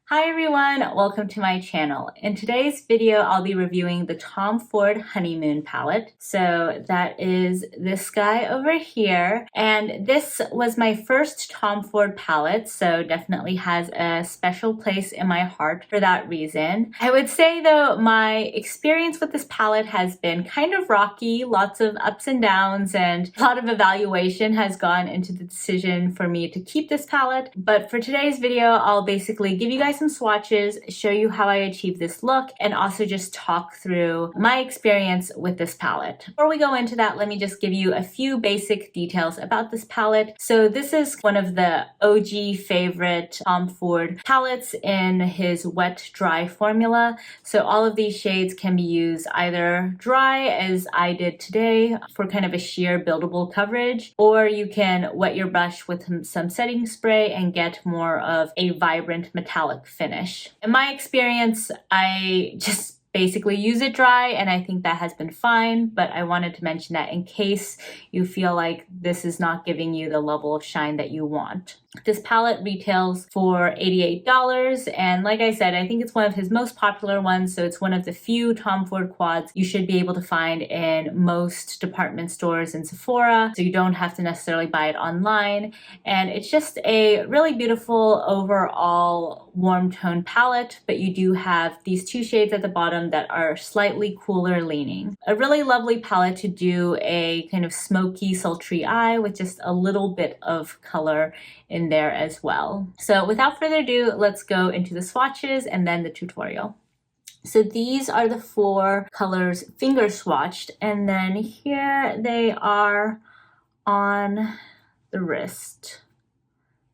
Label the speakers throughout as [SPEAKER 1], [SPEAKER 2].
[SPEAKER 1] Hi everyone, welcome to my channel. In today's video, I'll be reviewing the Tom Ford Honeymoon palette. So that is this guy over here. And this was my first Tom Ford palette, so definitely has a special place in my heart for that reason. I would say though, my experience with this palette has been kind of rocky, lots of ups and downs, and a lot of evaluation has gone into the decision for me to keep this palette. But for today's video, I'll basically give you guys some swatches, show you how I achieved this look, and also just talk through my experience with this palette. Before we go into that, let me just give you a few basic details about this palette. So this is one of the OG favorite Tom Ford palettes in his wet dry formula. So all of these shades can be used either dry, as I did today, for kind of a sheer buildable coverage, or you can wet your brush with some setting spray and get more of a vibrant metallic finish. In my experience, I just basically use it dry, and I think that has been fine, but I wanted to mention that in case you feel like this is not giving you the level of shine that you want. This palette retails for $88, and like I said, I think it's one of his most popular ones, so it's one of the few Tom Ford quads you should be able to find in most department stores and Sephora, so you don't have to necessarily buy it online. And it's just a really beautiful overall warm tone palette, but you do have these two shades at the bottom that are slightly cooler leaning. A really lovely palette to do a kind of smoky, sultry eye with just a little bit of color in there as well. So without further ado, let's go into the swatches and then the tutorial. So these are the 4 colors finger swatched, and then here they are on the wrist.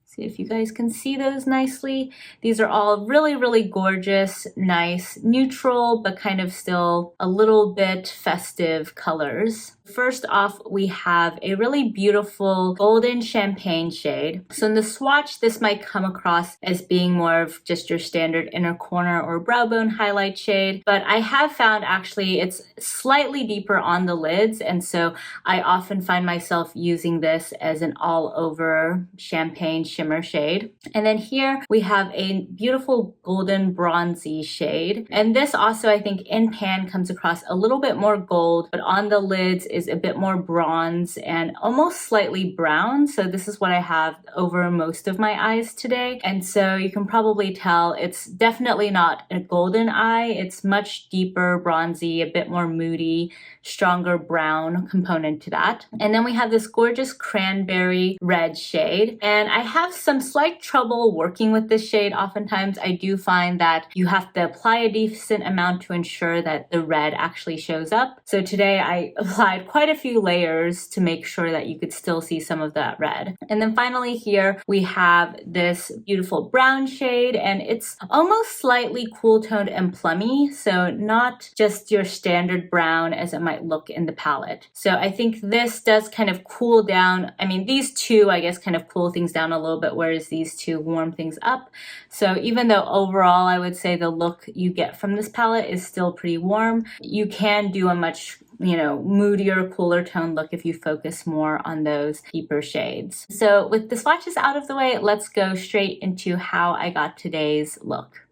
[SPEAKER 1] See if you guys can see those nicely. These are all really, really gorgeous, nice, neutral, but kind of still a little bit festive colors. First off, we have a really beautiful golden champagne shade. So in the swatch, this might come across as being more of just your standard inner corner or brow bone highlight shade, but I have found actually it's slightly deeper on the lids, and so I often find myself using this as an all over champagne shimmer shade. And then here we have a beautiful golden bronzy shade, and this also I think in pan comes across a little bit more gold, but on the lids is a bit more bronze and almost slightly brown. So this is what I have over most of my eyes today, and so you can probably tell it's definitely not a golden eye. It's much deeper bronzy, a bit more moody, stronger brown component to that. And then we have this gorgeous cranberry red shade, and I have some slight trouble working with this shade. Oftentimes I do find that you have to apply a decent amount to ensure that the red actually shows up. So today I applied quite a few layers to make sure that you could still see some of that red. And then finally here we have this beautiful brown shade, and it's almost slightly cool toned and plummy, so not just your standard brown as it might look in the palette. So I think this does kind of cool down. I mean, these two I guess kind of cool things down a little bit, whereas these two warm things up. So even though overall I would say the look you get from this palette is still pretty warm, you can do a much moodier, cooler tone look if you focus more on those deeper shades. So with the swatches out of the way, let's go straight into how I got today's look.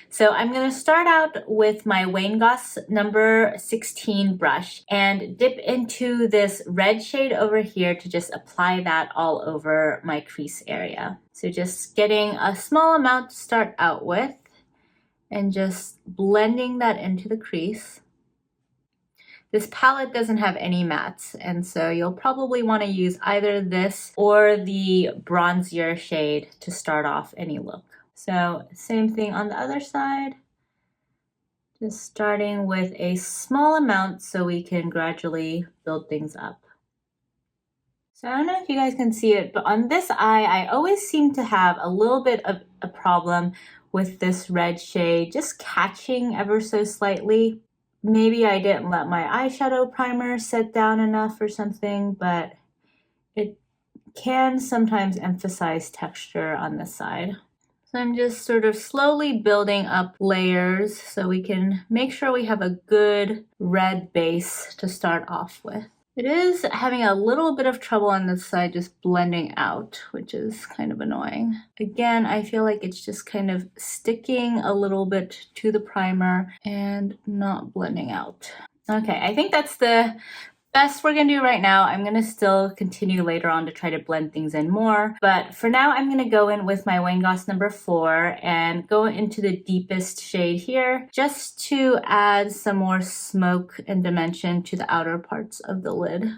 [SPEAKER 1] So I'm going to start out with my Wayne Goss number 16 brush and dip into this red shade over here to just apply that all over my crease area. So just getting a small amount to start out with and just blending that into the crease. This palette doesn't have any mattes, and so you'll probably want to use either this or the bronzier shade to start off any look. So same thing on the other side, just starting with a small amount so we can gradually build things up. So I don't know if you guys can see it, but on this eye, I always seem to have a little bit of a problem with this red shade just catching ever so slightly. Maybe I didn't let my eyeshadow primer set down enough or something, but it can sometimes emphasize texture on this side. So I'm just sort of slowly building up layers so we can make sure we have a good red base to start off with. It is having a little bit of trouble on this side just blending out, which is kind of annoying. Again, I feel like it's just kind of sticking a little bit to the primer and not blending out. Okay, I think that's the best we're gonna do right now. I'm gonna still continue later on to try to blend things in more, but for now I'm gonna go in with my Wayne Goss number 4 and go into the deepest shade here just to add some more smoke and dimension to the outer parts of the lid.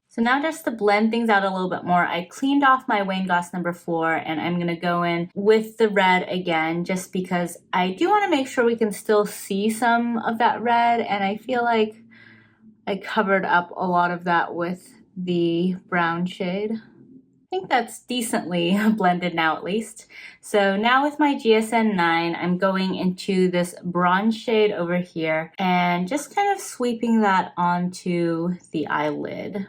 [SPEAKER 1] So now just to blend things out a little bit more, I cleaned off my Wayne Goss number 4 and I'm gonna go in with the red again just because I do wanna make sure we can still see some of that red, and I feel like I covered up a lot of that with the brown shade. I think that's decently blended now at least. So now with my GSN 9, I'm going into this bronze shade over here and just kind of sweeping that onto the eyelid.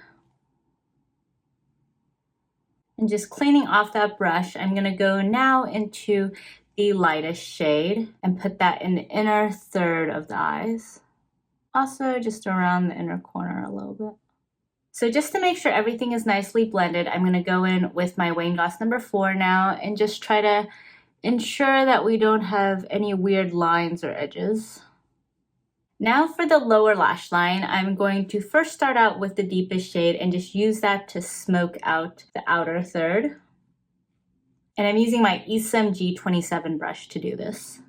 [SPEAKER 1] And just cleaning off that brush, I'm gonna go now into the lightest shade and put that in the inner third of the eyes. Also just around the inner corner a little bit. So just to make sure everything is nicely blended, I'm gonna go in with my Wayne Goss number 4 now and just try to ensure that we don't have any weird lines or edges. Now for the lower lash line, I'm going to first start out with the deepest shade and just use that to smoke out the outer third. And I'm using my Esom G27 brush to do this.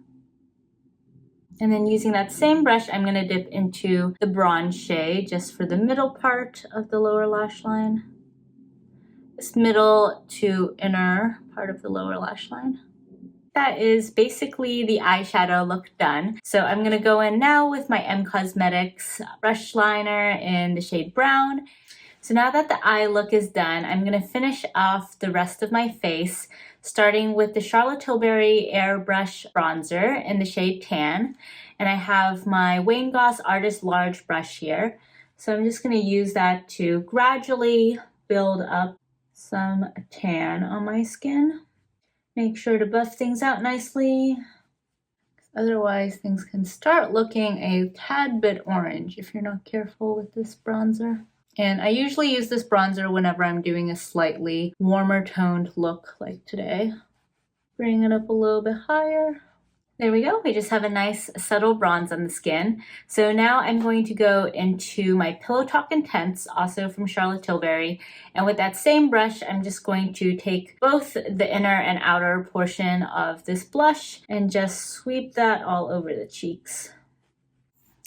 [SPEAKER 1] And then using that same brush, I'm gonna dip into the bronze shade just for the middle part of the lower lash line. This middle to inner part of the lower lash line. That is basically the eyeshadow look done. So I'm gonna go in now with my M Cosmetics brush liner in the shade brown. So now that the eye look is done, I'm gonna finish off the rest of my face, starting with the Charlotte Tilbury Airbrush Bronzer in the shade Tan. And I have my Wayne Goss Artist Large brush here. So I'm just gonna use that to gradually build up some tan on my skin. Make sure to buff things out nicely. Otherwise, things can start looking a tad bit orange if you're not careful with this bronzer. And I usually use this bronzer whenever I'm doing a slightly warmer toned look like today. Bring it up a little bit higher. There we go. We just have a nice subtle bronze on the skin. So now I'm going to go into my Pillow Talk Intense, also from Charlotte Tilbury. And with that same brush, I'm just going to take both the inner and outer portion of this blush and just sweep that all over the cheeks.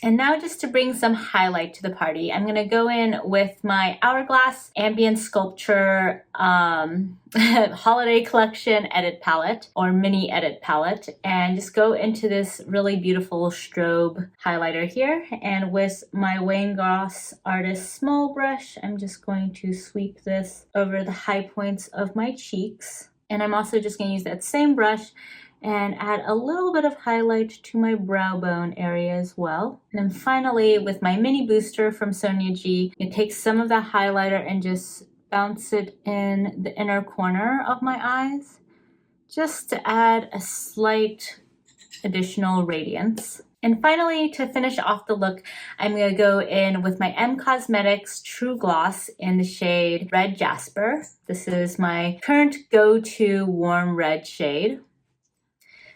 [SPEAKER 1] And now just to bring some highlight to the party, I'm gonna go in with my Hourglass Ambient Sculpture Holiday Collection Edit Palette or Mini Edit Palette and just go into this really beautiful strobe highlighter here. And with my Wayne Goss Artist Small Brush, I'm just going to sweep this over the high points of my cheeks. And I'm also just gonna use that same brush and add a little bit of highlight to my brow bone area as well. And then finally, with my mini booster from Sonia G, you take some of the highlighter and just bounce it in the inner corner of my eyes, just to add a slight additional radiance. And finally, to finish off the look, I'm gonna go in with my M Cosmetics True Gloss in the shade Red Jasper. This is my current go-to warm red shade.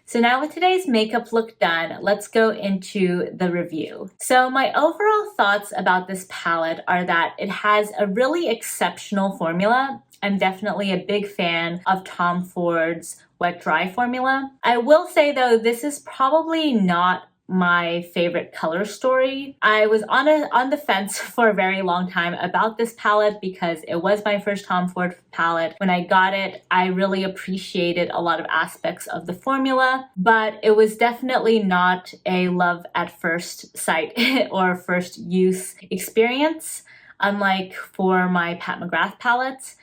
[SPEAKER 1] So now with today's makeup look done, let's go into the review. So my overall thoughts about this palette are that it has a really exceptional formula. I'm definitely a big fan of Tom Ford's wet dry formula. I will say though, this is probably not my favorite color story. I was on the fence for a very long time about this palette because it was my first Tom Ford palette. When I got it, I really appreciated a lot of aspects of the formula, but it was definitely not a love at first sight or first use experience, unlike for my Pat McGrath palettes.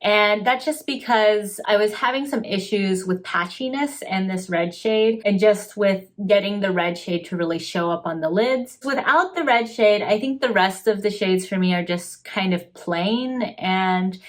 [SPEAKER 1] And that's just because I was having some issues with patchiness in this red shade and just with getting the red shade to really show up on the lids. Without the red shade, I think the rest of the shades for me are just kind of plain and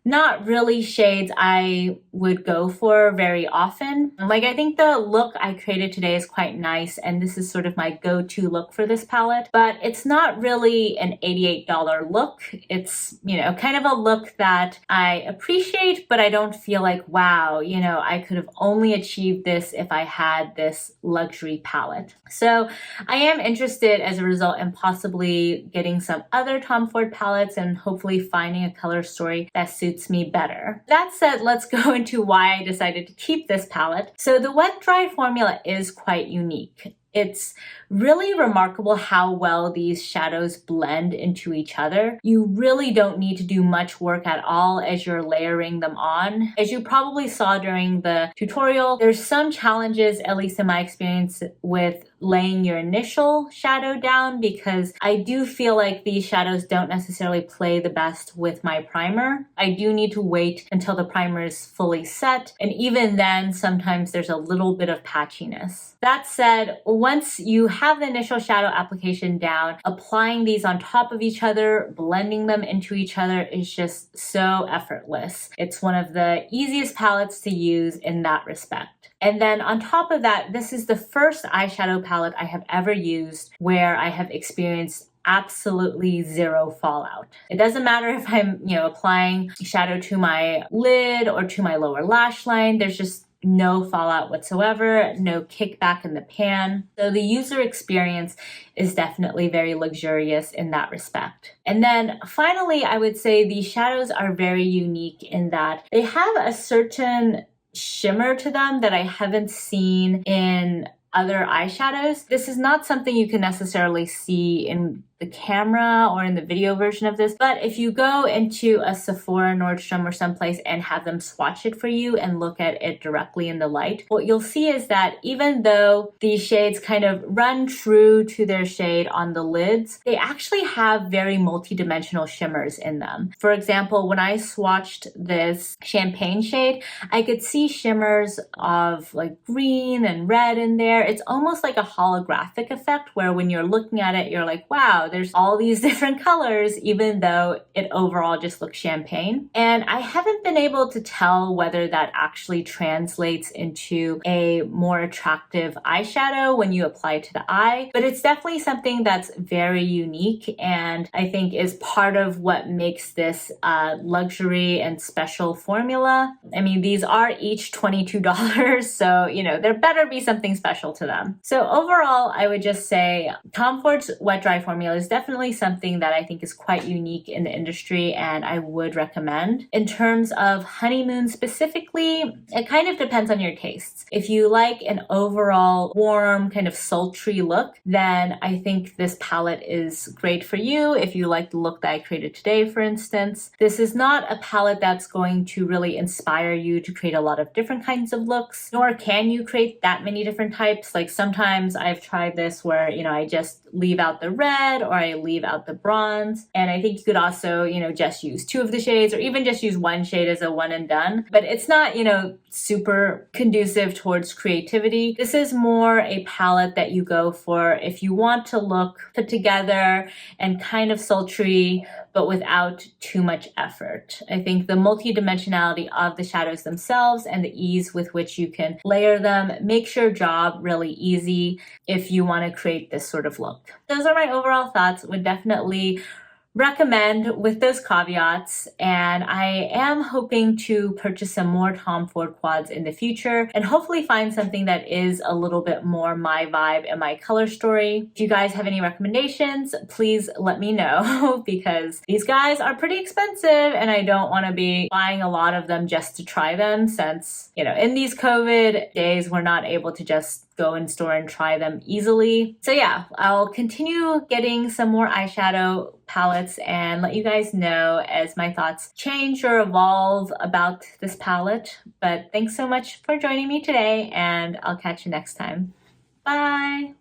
[SPEAKER 1] not really shades I would go for very often. Like, I think the look I created today is quite nice, and this is sort of my go-to look for this palette, but it's not really an $88 look. It's, you know, kind of a look that I appreciate, but I don't feel like, wow, you know, I could have only achieved this if I had this luxury palette. So I am interested as a result in possibly getting some other Tom Ford palettes and hopefully finding a color story that suits me better. That said, let's go into why I decided to keep this palette. So the wet dry formula is quite unique. It's really remarkable how well these shadows blend into each other. You really don't need to do much work at all as you're layering them on. As you probably saw during the tutorial, there's some challenges, at least in my experience, with laying your initial shadow down, because I do feel like these shadows don't necessarily play the best with my primer. I do need to wait until the primer is fully set, and even then sometimes there's a little bit of patchiness. That said, once you have the initial shadow application down, applying these on top of each other, blending them into each other is just so effortless. It's one of the easiest palettes to use in that respect. And then on top of that, this is the first eyeshadow palette I have ever used where I have experienced absolutely zero fallout. It doesn't matter if I'm, you know, applying shadow to my lid or to my lower lash line. There's just no fallout whatsoever, no kickback in the pan. So the user experience is definitely very luxurious in that respect. And then finally, I would say these shadows are very unique in that they have a certain shimmer to them that I haven't seen in other eyeshadows. This is not something you can necessarily see in the camera or in the video version of this, but if you go into a Sephora, Nordstrom, or someplace and have them swatch it for you and look at it directly in the light, what you'll see is that even though these shades kind of run true to their shade on the lids, they actually have very multi-dimensional shimmers in them. For example, when I swatched this champagne shade, I could see shimmers of like green and red in there. It's almost like a holographic effect where when you're looking at it, you're like, wow, there's all these different colors, even though it overall just looks champagne. And I haven't been able to tell whether that actually translates into a more attractive eyeshadow when you apply it to the eye, but it's definitely something that's very unique and I think is part of what makes this luxury and special formula. I mean, these are each $22, so, you know, there better be something special to them. So overall, I would just say Tom Ford's wet dry formula is definitely something that I think is quite unique in the industry and I would recommend. In terms of honeymoon specifically, it kind of depends on your tastes. If you like an overall warm, kind of sultry look, then I think this palette is great for you. If you like the look that I created today, for instance, this is not a palette that's going to really inspire you to create a lot of different kinds of looks, nor can you create that many different types. Like sometimes I've tried this where, you know, I just leave out the red or I leave out the bronze. And I think you could also, you know, just use two of the shades or even just use one shade as a one and done. But it's not, you know, super conducive towards creativity. This is more a palette that you go for if you want to look put together and kind of sultry, but without too much effort. I think the multidimensionality of the shadows themselves and the ease with which you can layer them makes your job really easy if you want to create this sort of look. Those are my overall thoughts. Would definitely recommend with those caveats, and I am hoping to purchase some more Tom Ford quads in the future and hopefully find something that is a little bit more my vibe and my color story. If you guys have any recommendations, please let me know because these guys are pretty expensive and I don't want to be buying a lot of them just to try them since, you know, in these COVID days, we're not able to just go in store and try them easily. So yeah, I'll continue getting some more eyeshadow palettes and let you guys know as my thoughts change or evolve about this palette. But thanks so much for joining me today and I'll catch you next time. Bye!